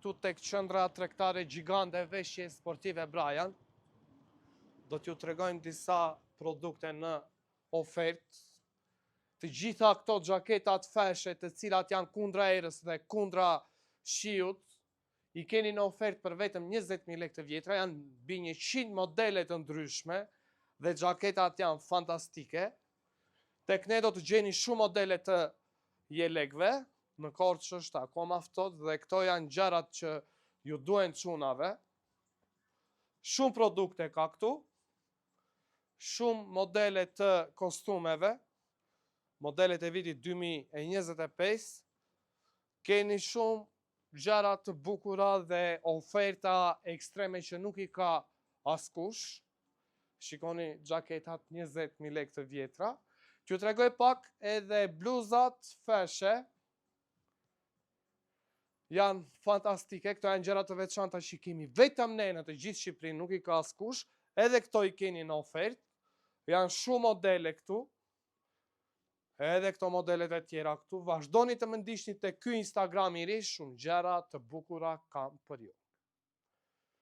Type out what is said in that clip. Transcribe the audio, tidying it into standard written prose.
Tu tek qendra tregtare gjigante veshje sportive Brian. Do t'ju tregojmë disa produkte në ofertë. Të gjitha këto xhaketat fashe të cilat janë kundra erës dhe kundra shiut, i keni në ofertë për vetëm 20.000 lekë të vjetra, janë mbi 100 modele të ndryshme dhe xhaketat janë fantastike. Tek ne do të gjeni shumë modele të jelekve, në Korçë është akoma ftohtë dhe këto janë gjërat që ju duhen çunave. Shumë produkte ka këtu, shumë modele të kostumeve, modelet e vitit 2025, keni shumë gjëra të bukura dhe oferta ekstreme që nuk i ka askush. Shikoni xhaketat 20.000 lekë të vjetra. T'ju tregoj pak edhe bluzat fashe. Janë fantastike, këto janë gjëra të veçanta që kemi vetëm ne në të gjithë Shqipërinë, nuk i ka askush. Edhe këto i keni në ofertë. Janë shumë modele këtu. Edhe këto modelet e tjera këtu. Vazhdoni të më ndiqni te ky Instagram i ri, shumë gjëra të bukura kam për ju.